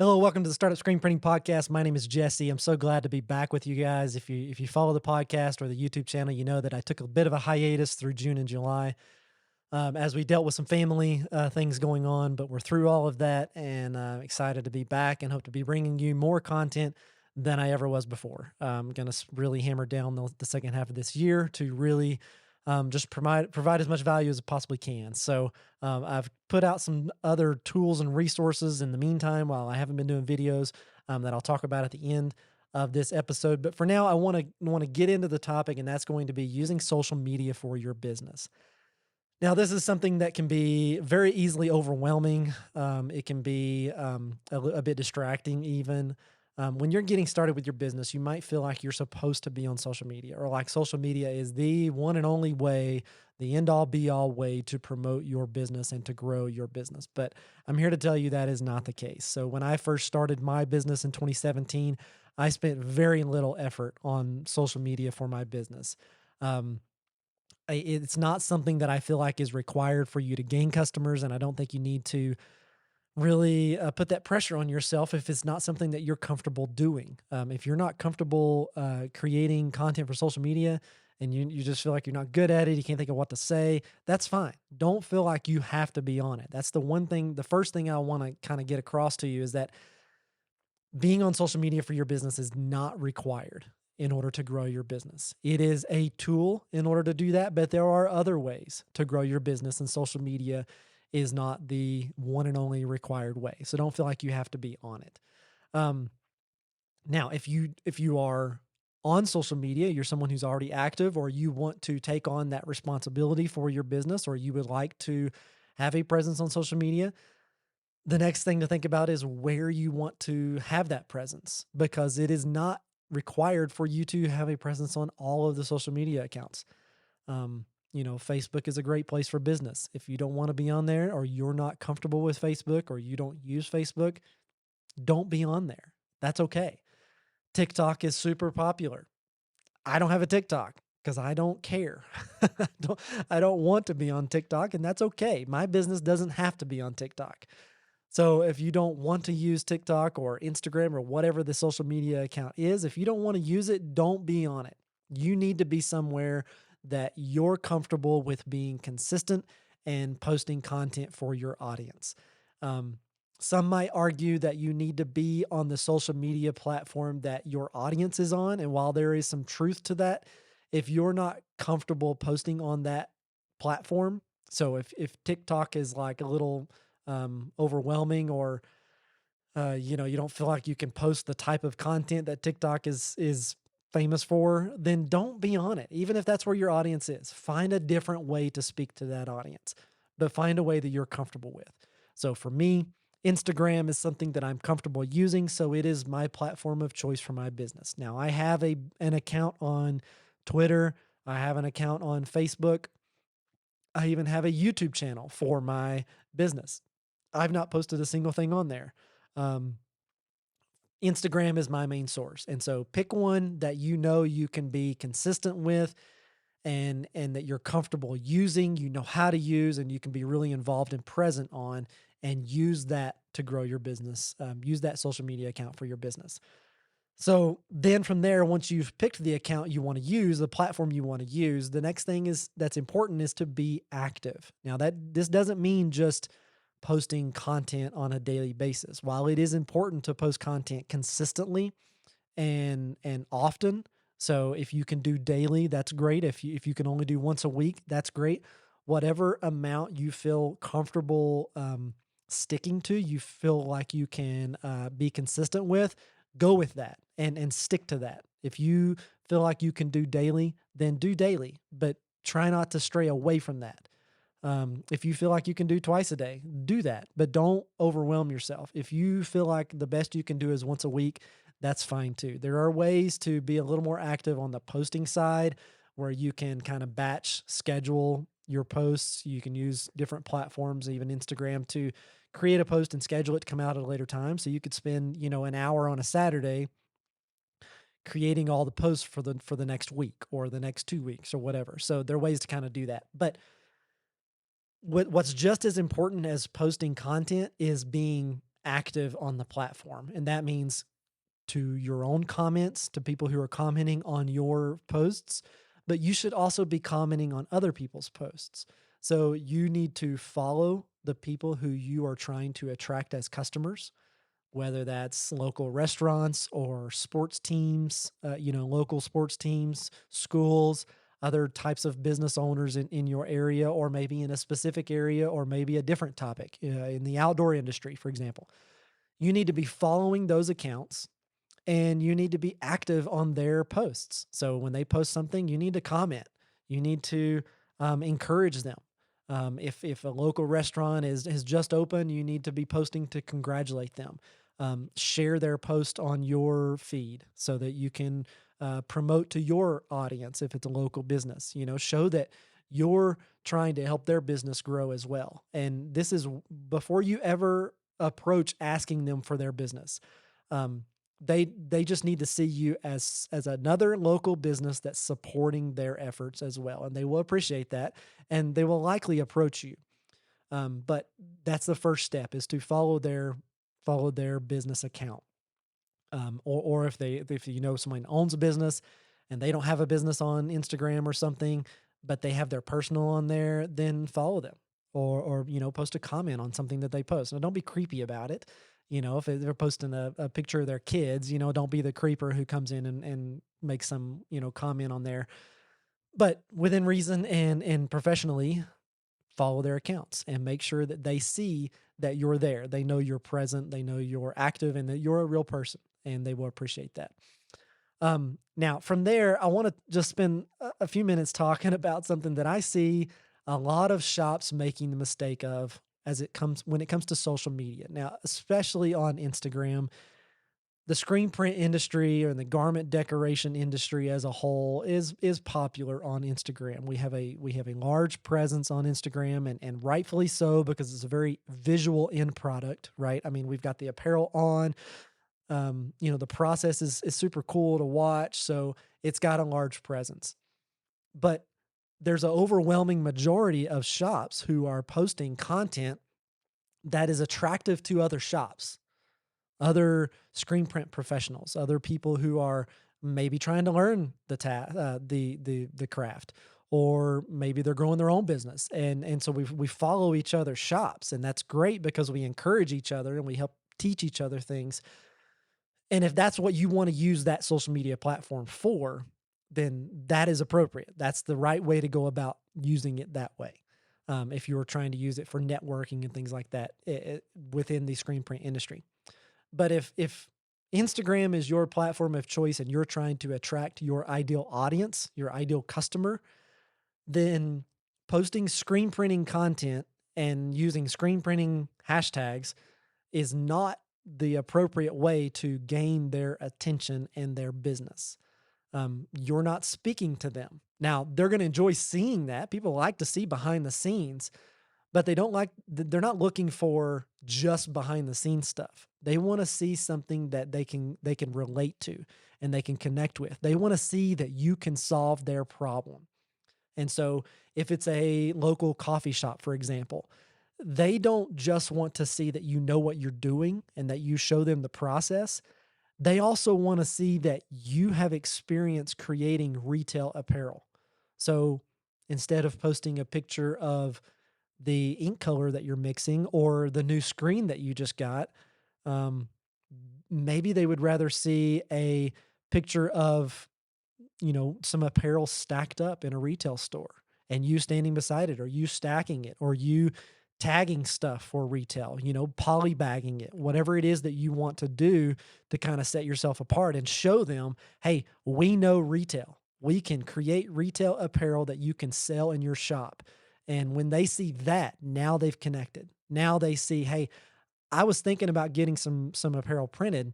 Hello, welcome to the Startup Screen Printing Podcast. My name is Jesse. I'm so glad to be back with you guys. If you follow the podcast or the YouTube channel, you know that I took a bit of a hiatus through June and July as we dealt with some family things going on, but we're through all of that and excited to be back and hope to be bringing you more content than I ever was before. I'm going to really hammer down the second half of this year to really just provide as much value as I possibly can. So I've put out some other tools and resources in the meantime while I haven't been doing videos that I'll talk about at the end of this episode. But for now, I want to get into the topic, and that's going to be using social media for your business. Now, this is something that can be very easily overwhelming. It can be a bit distracting, even. When you're getting started with your business, you might feel like you're supposed to be on social media, or like social media is the one and only way, the end all be all way to promote your business and to grow your business. But I'm here to tell you that is not the case. So, when I first started my business in 2017, I spent very little effort on social media for my business. Um, it's not something that I feel like is required for you to gain customers, and I don't think you need to really put that pressure on yourself if it's not something that you're comfortable doing. If you're not comfortable creating content for social media and you just feel like you're not good at it, you can't think of what to say, that's fine. Don't feel like you have to be on it. That's the first thing I want to kind of get across to you is that being on social media for your business is not required in order to grow your business. It is a tool in order to do that, but there are other ways to grow your business, and social media is not the one and only required way. So don't feel like you have to be on it. Um, Now, if you are on social media, you're someone who's already active, or you want to take on that responsibility for your business, or you would like to have a presence on social media, the next thing to think about is where you want to have that presence, because it is not required for you to have a presence on all of the social media accounts. Facebook is a great place for business. If you don't want to be on there, or you're not comfortable with Facebook, or you don't use Facebook, don't be on there. That's okay. TikTok is super popular. I don't have a TikTok because I don't care. don't, I don't want to be on TikTok, and that's okay. My business doesn't have to be on TikTok. So if you don't want to use TikTok or Instagram or whatever the social media account is, if you don't want to use it, don't be on it. You need to be somewhere that you're comfortable with being consistent and posting content for your audience. Um, some might argue that you need to be on the social media platform that your audience is on. And while there is some truth to that, if you're not comfortable posting on that platform, so if TikTok is like a little overwhelming, or you don't feel like you can post the type of content that TikTok is famous for, then don't be on it. Even if that's where your audience is, find a different way to speak to that audience, but find a way that you're comfortable with. So for me, Instagram is something that I'm comfortable using, so it is my platform of choice for my business. Now, I have an account on Twitter, I have an account on Facebook, I even have a YouTube channel for my business. I've not posted a single thing on there. Um, Instagram is my main source. And so pick one that you know you can be consistent with, and that you're comfortable using, you know how to use, and you can be really involved and present on, and use that to grow your business. Use that social media account for your business. So then from there, once you've picked the account you want to use, the platform you want to use, the next thing is that's important is to be active. Now that this doesn't mean just posting content on a daily basis. While it is important to post content consistently and often, so if you can do daily, that's great. If you can only do once a week, that's great. Whatever amount you feel comfortable sticking to, you feel like you can be consistent with, go with that and stick to that. If you feel like you can do daily, then do daily, but try not to stray away from that. If you feel like you can do twice a day, do that, but don't overwhelm yourself. If you feel like the best you can do is once a week, that's fine too. There are ways to be a little more active on the posting side where you can kind of batch schedule your posts. You can use different platforms, even Instagram, to create a post and schedule it to come out at a later time. So you could spend, an hour on a Saturday creating all the posts for the next week or the next 2 weeks or whatever. So there are ways to kind of do that. But what's just as important as posting content is being active on the platform. And that means to your own comments, to people who are commenting on your posts, but you should also be commenting on other people's posts. So you need to follow the people who you are trying to attract as customers, whether that's local restaurants or sports teams, local sports teams, schools, other types of business owners in your area, or maybe in a specific area, or maybe a different topic in the outdoor industry, for example. You need to be following those accounts and you need to be active on their posts. So when they post something, you need to comment. You need to encourage them. If a local restaurant has just opened, you need to be posting to congratulate them. Share their post on your feed so that you can promote to your audience if it's a local business. Show that you're trying to help their business grow as well. And this is before you ever approach asking them for their business. They just need to see you as another local business that's supporting their efforts as well, and they will appreciate that, and they will likely approach you. But that's the first step, is to follow their business account. Or if someone owns a business and they don't have a business on Instagram or something, but they have their personal on there, then follow them, or post a comment on something that they post. Now, don't be creepy about it. If they're posting a picture of their kids, don't be the creeper who comes in and makes some, comment on there. But within reason and professionally, follow their accounts and make sure that they see that you're there. They know you're present, they know you're active, and that you're a real person, and they will appreciate that. Now, from there, I want to just spend a few minutes talking about something that I see a lot of shops making the mistake of when it comes to social media. Now, especially on Instagram, the screen print industry or the garment decoration industry as a whole is popular on Instagram. We have a large presence on Instagram, and rightfully so, because it's a very visual end product, right? I mean, we've got the apparel on. The process is super cool to watch, so it's got a large presence. But there's an overwhelming majority of shops who are posting content that is attractive to other shops, other screen print professionals, other people who are maybe trying to learn the craft, or maybe they're growing their own business. And so we follow each other's shops, and that's great because we encourage each other and we help teach each other things. And if that's what you want to use that social media platform for, then that is appropriate. That's the right way to go about using it that way. If you were trying to use it for networking and things like that within the screen print industry. But if Instagram is your platform of choice and you're trying to attract your ideal audience, your ideal customer, then posting screen printing content and using screen printing hashtags is not the appropriate way to gain their attention and their business. You're not speaking to them. Now, they're going to enjoy seeing that. People like to see behind the scenes, but they're not looking for just behind the scenes stuff. They want to see something that they can relate to and they can connect with. They want to see that you can solve their problem. And so if it's a local coffee shop, for example, they don't just want to see that you know what you're doing and that you show them the process. They also want to see that you have experience creating retail apparel. So instead of posting a picture of the ink color that you're mixing or the new screen that you just got, maybe they would rather see a picture of, some apparel stacked up in a retail store and you standing beside it, or you stacking it, or you tagging stuff for retail, polybagging it, whatever it is that you want to do to kind of set yourself apart and show them, hey, we know retail. We can create retail apparel that you can sell in your shop. And when they see that, now they've connected. Now they see, hey, I was thinking about getting some apparel printed,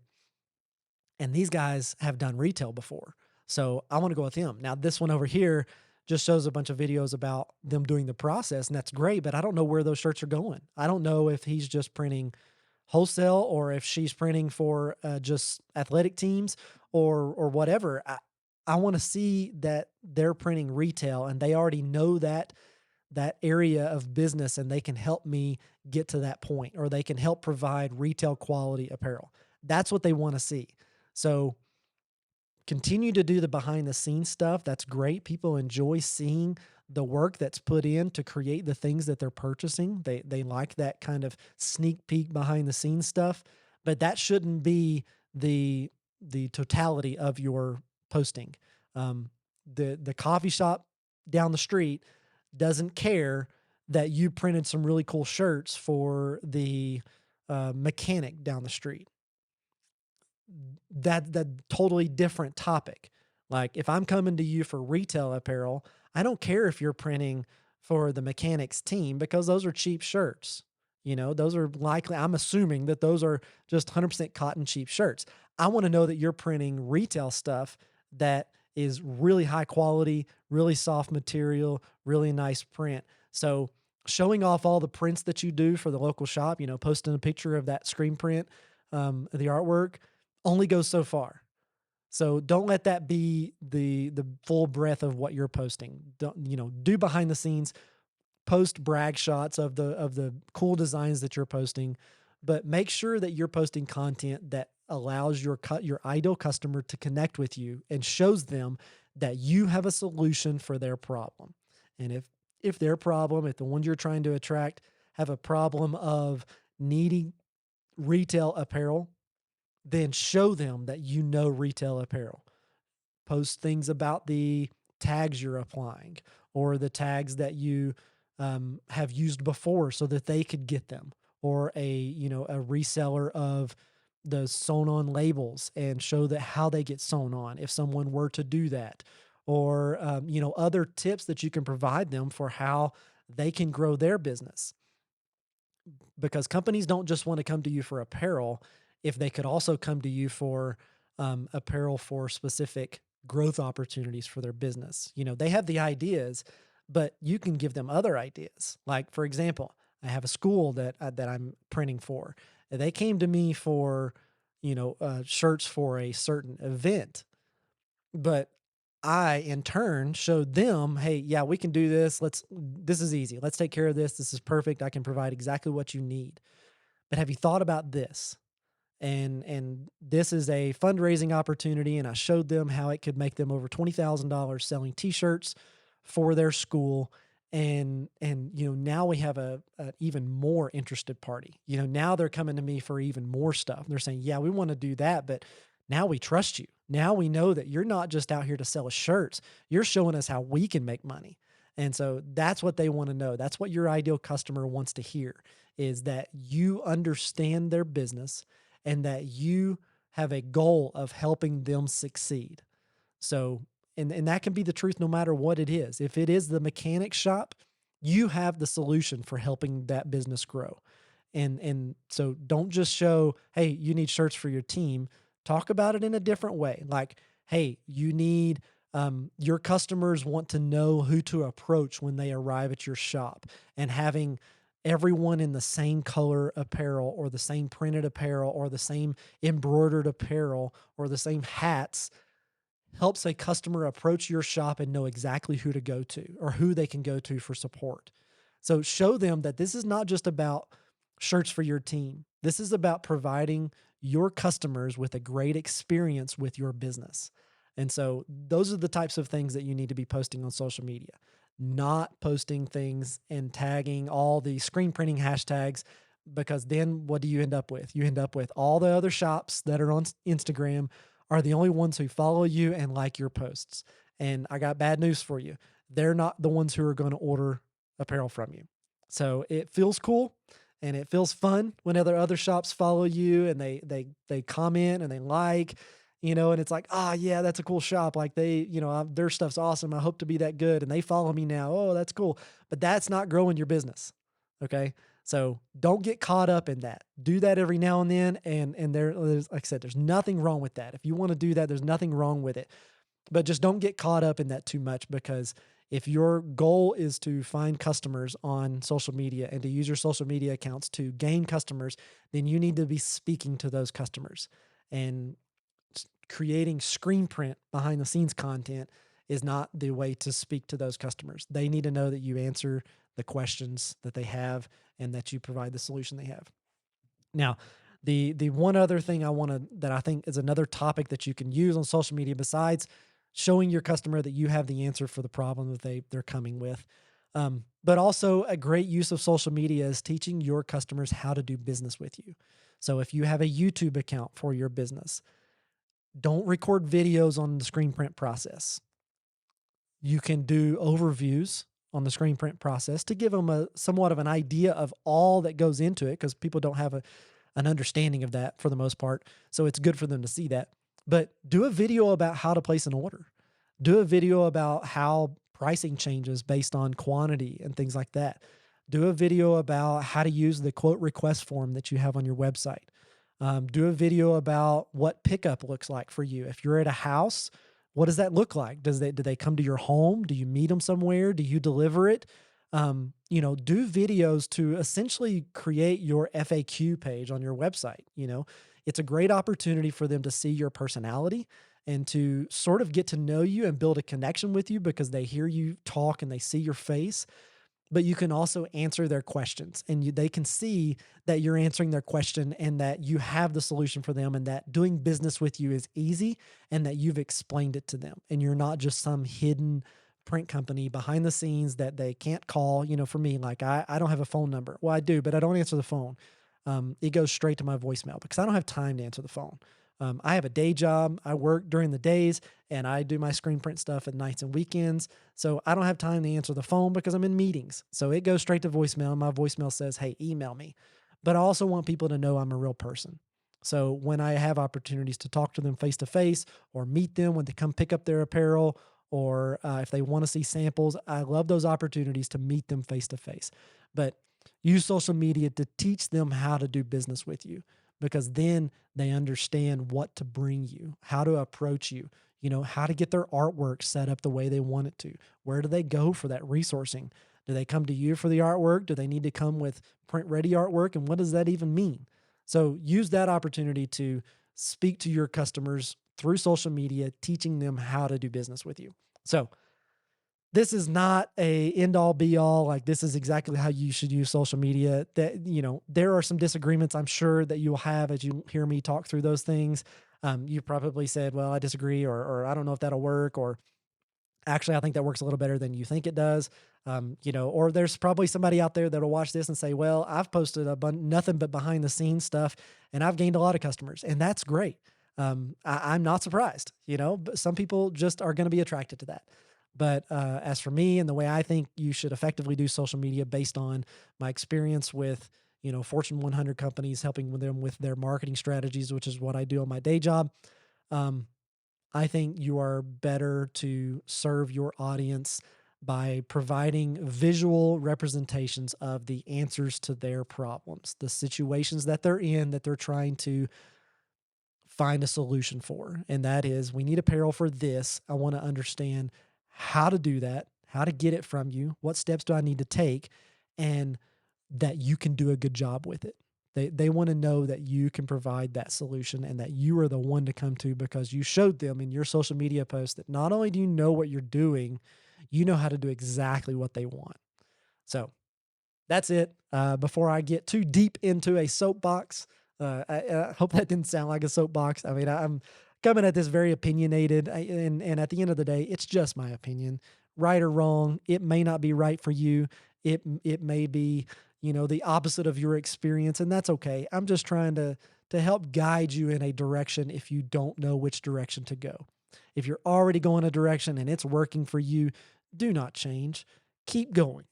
and these guys have done retail before. So I want to go with them. Now, this one over here just shows a bunch of videos about them doing the process, and that's great, but I don't know where those shirts are going. I don't know if he's just printing wholesale or if she's printing for just athletic teams or whatever. I want to see that they're printing retail and they already know that. that area of business and they can help me get to that point, or they can help provide retail quality apparel. That's what they want to see. So continue to do the behind the scenes stuff. That's great. People enjoy seeing the work that's put in to create the things that they're purchasing. They like that kind of sneak peek behind the scenes stuff, but that shouldn't be the totality of your posting. Um, the coffee shop down the street doesn't care that you printed some really cool shirts for the mechanic down the street. That totally different topic. Like if I'm coming to you for retail apparel, I don't care if you're printing for the mechanics team because those are cheap shirts. You know, those are likely, I'm assuming that those are just 100% cotton cheap shirts. I want to know that you're printing retail stuff that is really high quality, really soft material, really nice print. So showing off all the prints that you do for the local shop, you know, posting a picture of that screen print, the artwork, only goes so far. So don't let that be the full breadth of what you're posting. Don't, you know, do behind the scenes, post brag shots of the cool designs that you're posting, but make sure that you're posting content that allows your ideal customer to connect with you and shows them that you have a solution for their problem. And if their problem, if the ones you're trying to attract have a problem of needing retail apparel, then show them that you know retail apparel. Post things about the tags you're applying or the tags that you have used before so that they could get them, or a reseller of the sewn on labels and show that how they get sewn on if someone were to do that, or other tips that you can provide them for how they can grow their business, because companies don't just want to come to you for apparel if they could also come to you for apparel for specific growth opportunities for their business. You know, they have the ideas, but you can give them other ideas. Like, for example, I have a school that I'm printing for. They came to me for, shirts for a certain event, but I in turn showed them, hey, yeah, we can do this. This is easy. Let's take care of this. This is perfect. I can provide exactly what you need. But have you thought about this? And this is a fundraising opportunity, and I showed them how it could make them over $20,000 selling t-shirts for their school. And now we have a even more interested party. Now they're coming to me for even more stuff. They're saying, yeah, we want to do that, but now we trust you. Now we know that you're not just out here to sell us shirts. You're showing us how we can make money. And so that's what they want to know. That's what your ideal customer wants to hear, is that you understand their business and that you have a goal of helping them succeed. So, and that can be the truth no matter what it is. If it is the mechanic shop, you have the solution for helping that business grow. And so don't just show, hey, you need shirts for your team. Talk about it in a different way. Like, hey, you need your customers want to know who to approach when they arrive at your shop, and having everyone in the same color apparel or the same printed apparel or the same embroidered apparel or the same hats helps a customer approach your shop and know exactly who to go to or who they can go to for support. So show them that this is not just about shirts for your team. This is about providing your customers with a great experience with your business. And so those are the types of things that you need to be posting on social media, not posting things and tagging all the screen printing hashtags, because then what do you end up with? You end up with all the other shops that are on Instagram are the only ones who follow you and like your posts. And I got bad news for you. They're not the ones who are going to order apparel from you. So it feels cool and it feels fun when other shops follow you and they comment and they like, and it's like, yeah, that's a cool shop. Like their stuff's awesome. I hope to be that good. And they follow me now. Oh, that's cool. But that's not growing your business. Okay. So don't get caught up in that. Do that every now and then. And there's, like I said, there's nothing wrong with that. If you want to do that, there's nothing wrong with it. But just don't get caught up in that too much, because if your goal is to find customers on social media and to use your social media accounts to gain customers, then you need to be speaking to those customers. And creating screen print behind the scenes content is not the way to speak to those customers. They need to know that you answer the questions that they have and that you provide the solution they have. Now, the one other thing that I think is another topic that you can use on social media besides showing your customer that you have the answer for the problem that they're coming with. But also a great use of social media is teaching your customers how to do business with you. So if you have a YouTube account for your business, don't record videos on the screen print process. You can do overviews on the screen print process to give them a somewhat of an idea of all that goes into it, because people don't have an understanding of that for the most part. So it's good for them to see that. But do a video about how to place an order. Do a video about how pricing changes based on quantity and things like that. Do a video about how to use the quote request form that you have on your website. Do a video about what pickup looks like for you. If you're at a house, what does that look like? Do they come to your home? Do you meet them somewhere? Do you deliver it? Do videos to essentially create your FAQ page on your website. It's a great opportunity for them to see your personality and to sort of get to know you and build a connection with you because they hear you talk and they see your face. But you can also answer their questions, and they can see that you're answering their question and that you have the solution for them, and that doing business with you is easy, and that you've explained it to them, and you're not just some hidden print company behind the scenes that they can't call. For me, like I don't have a phone number. Well, I do, but I don't answer the phone. It goes straight to my voicemail because I don't have time to answer the phone. I have a day job. I work during the days and I do my screen print stuff at nights and weekends. So I don't have time to answer the phone because I'm in meetings. So it goes straight to voicemail. And my voicemail says, hey, email me. But I also want people to know I'm a real person. So when I have opportunities to talk to them face to face or meet them when they come pick up their apparel, or if they want to see samples, I love those opportunities to meet them face to face. But use social media to teach them how to do business with you, because then they understand what to bring you, how to approach you, how to get their artwork set up the way they want it to. Where do they go for that resourcing? Do they come to you for the artwork? Do they need to come with print ready artwork? And what does that even mean? So use that opportunity to speak to your customers through social media, teaching them how to do business with you. So this is not a end all be all. Like, this is exactly how you should use social media. That, there are some disagreements I'm sure that you'll have as you hear me talk through those things. You probably said, well, I disagree, or I don't know if that'll work, or actually, I think that works a little better than you think it does. Or there's probably somebody out there that'll watch this and say, well, I've posted nothing but behind the scenes stuff and I've gained a lot of customers, and that's great. I'm not surprised, but some people just are going to be attracted to that. But as for me and the way I think you should effectively do social media based on my experience with, Fortune 100 companies, helping them with their marketing strategies, which is what I do on my day job. I think you are better to serve your audience by providing visual representations of the answers to their problems, the situations that they're in, that they're trying to find a solution for. And that is, we need apparel for this. I want to understand how to do that, how to get it from you, what steps do I need to take, and that you can do a good job with it. They want to know that you can provide that solution and that you are the one to come to, because you showed them in your social media post that not only do you know what you're doing, you know how to do exactly what they want. So that's it. Before I get too deep into a soapbox, I hope that didn't sound like a soapbox. I mean, I'm coming at this very opinionated, and at the end of the day, it's just my opinion. Right or wrong, it may not be right for you. It may be, the opposite of your experience, and that's okay. I'm just trying to help guide you in a direction if you don't know which direction to go. If you're already going a direction and it's working for you, do not change. Keep going.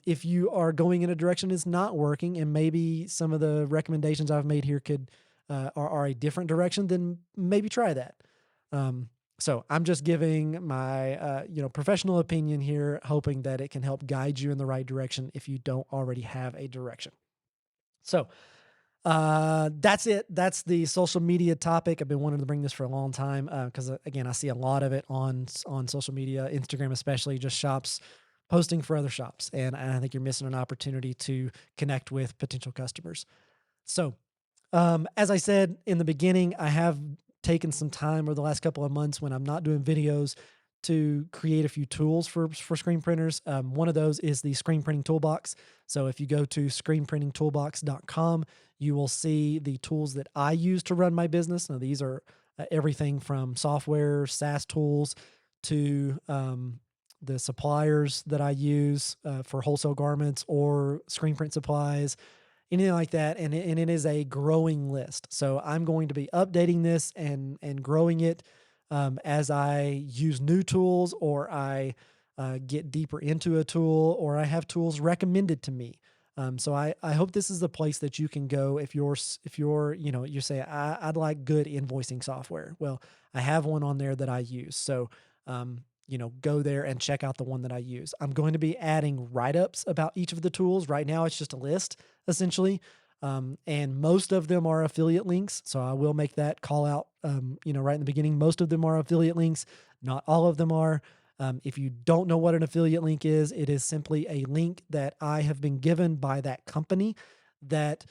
If you are going in a direction that's not working, and maybe some of the recommendations I've made here are a different direction, then maybe try that. So I'm just giving my, professional opinion here, hoping that it can help guide you in the right direction if you don't already have a direction. So, that's it. That's the social media topic. I've been wanting to bring this for a long time, because again, I see a lot of it on social media, Instagram, especially, just shops posting for other shops. And I think you're missing an opportunity to connect with potential customers. So, as I said in the beginning, I have taken some time over the last couple of months when I'm not doing videos to create a few tools for screen printers. One of those is the screen printing toolbox. So if you go to screenprintingtoolbox.com, you will see the tools that I use to run my business. Now, these are everything from software, SaaS tools, to the suppliers that I use for wholesale garments or screen print supplies, anything like that. And it is a growing list. So I'm going to be updating this and growing it as I use new tools, or I get deeper into a tool, or I have tools recommended to me. So I hope this is a place that you can go if you're you say I'd like good invoicing software. Well, I have one on there that I use. So go there and check out the one that I use. I'm going to be adding write-ups about each of the tools. Right now, it's just a list essentially. And most of them are affiliate links. So I will make that call out, right in the beginning. Most of them are affiliate links. Not all of them are. If you don't know what an affiliate link is, it is simply a link that I have been given by that company that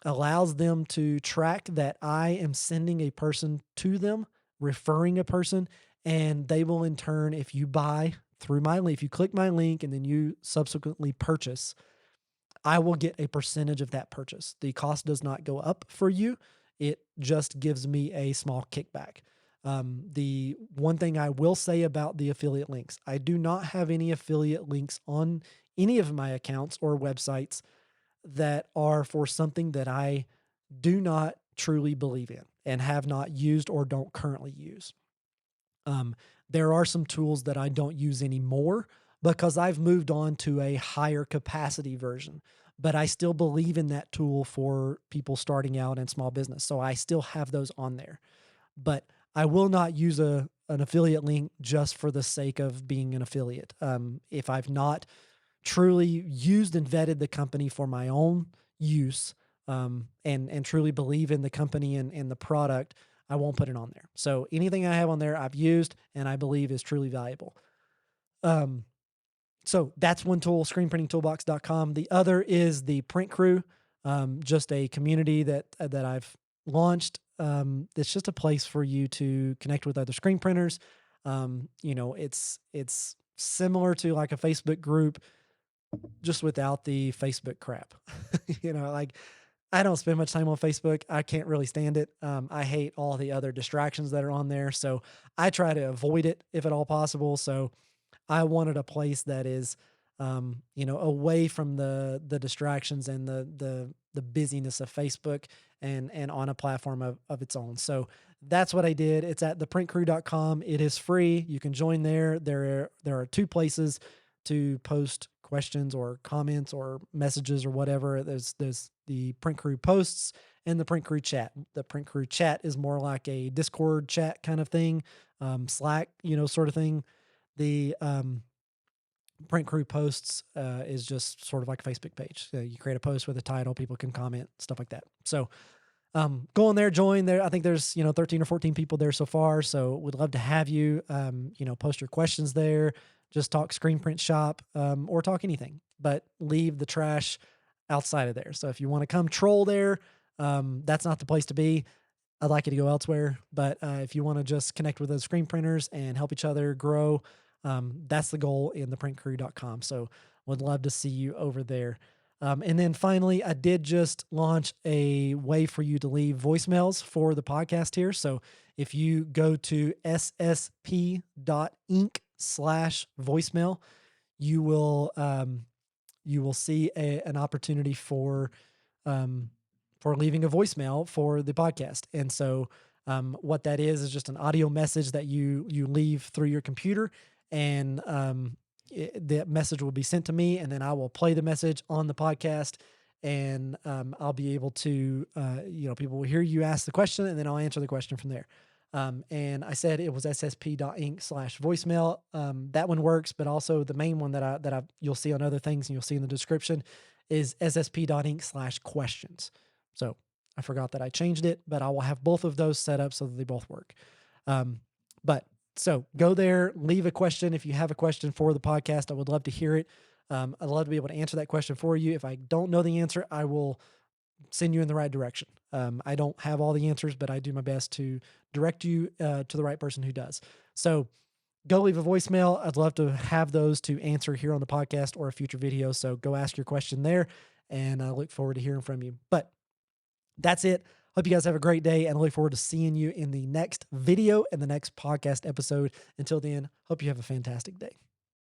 allows them to track that I am sending a person to them, referring a person, and they will in turn, if you buy through my link, if you click my link and then you subsequently purchase, I will get a percentage of that purchase. The cost does not go up for you. It just gives me a small kickback. The one thing I will say about the affiliate links, I do not have any affiliate links on any of my accounts or websites that are for something that I do not truly believe in and have not used or don't currently use. There are some tools that I don't use anymore because I've moved on to a higher capacity version, but I still believe in that tool for people starting out in small business. So I still have those on there, but I will not use an affiliate link just for the sake of being an affiliate. If I've not truly used and vetted the company for my own use, and truly believe in the company and the product, I won't put it on there. So anything I have on there, I've used and I believe is truly valuable. So that's one tool, screenprintingtoolbox.com. The other is the Print Crew, just a community that I've launched. It's just a place for you to connect with other screen printers. It's similar to like a Facebook group, just without the Facebook crap. I don't spend much time on Facebook. I can't really stand it. I hate all the other distractions that are on there. So I try to avoid it if at all possible. So I wanted a place that is, away from the distractions and the busyness of Facebook and on a platform of its own. So that's what I did. It's at theprintcrew.com. It is free. You can join there. There are two places to post questions or comments or messages or whatever. There's the Print Crew posts and the Print Crew chat. The Print Crew chat is more like a Discord chat kind of thing, Slack, sort of thing. The Print Crew posts is just sort of like a Facebook page. So you create a post with a title, people can comment, stuff like that. So go on there, join there. I think there's 13 or 14 people there so far. So would love to have you. Post your questions there. Just talk screen print shop, or talk anything, but leave the trash outside of there. So if you want to come troll there, that's not the place to be. I'd like you to go elsewhere. But if you want to just connect with those screen printers and help each other grow, that's the goal in theprintcrew.com. So would love to see you over there. And then finally, I did just launch a way for you to leave voicemails for the podcast here. So if you go to ssp.inc/voicemail, you will see an opportunity for leaving a voicemail for the podcast. And so what that is just an audio message that you leave through your computer, and the message will be sent to me, and then I will play the message on the podcast, and I'll be able to, people will hear you ask the question, and then I'll answer the question from there. And I said it was ssp.inc/voicemail. That one works, but also the main one that you'll see on other things and you'll see in the description is ssp.inc/questions. So I forgot that I changed it, but I will have both of those set up so that they both work. So go there, leave a question. If you have a question for the podcast, I would love to hear it. I'd love to be able to answer that question for you. If I don't know the answer, I will send you in the right direction. I don't have all the answers, but I do my best to direct you to the right person who does. So go leave a voicemail. I'd love to have those to answer here on the podcast or a future video. So go ask your question there, and I look forward to hearing from you. But that's it. Hope you guys have a great day, and I look forward to seeing you in the next video and the next podcast episode. Until then, hope you have a fantastic day.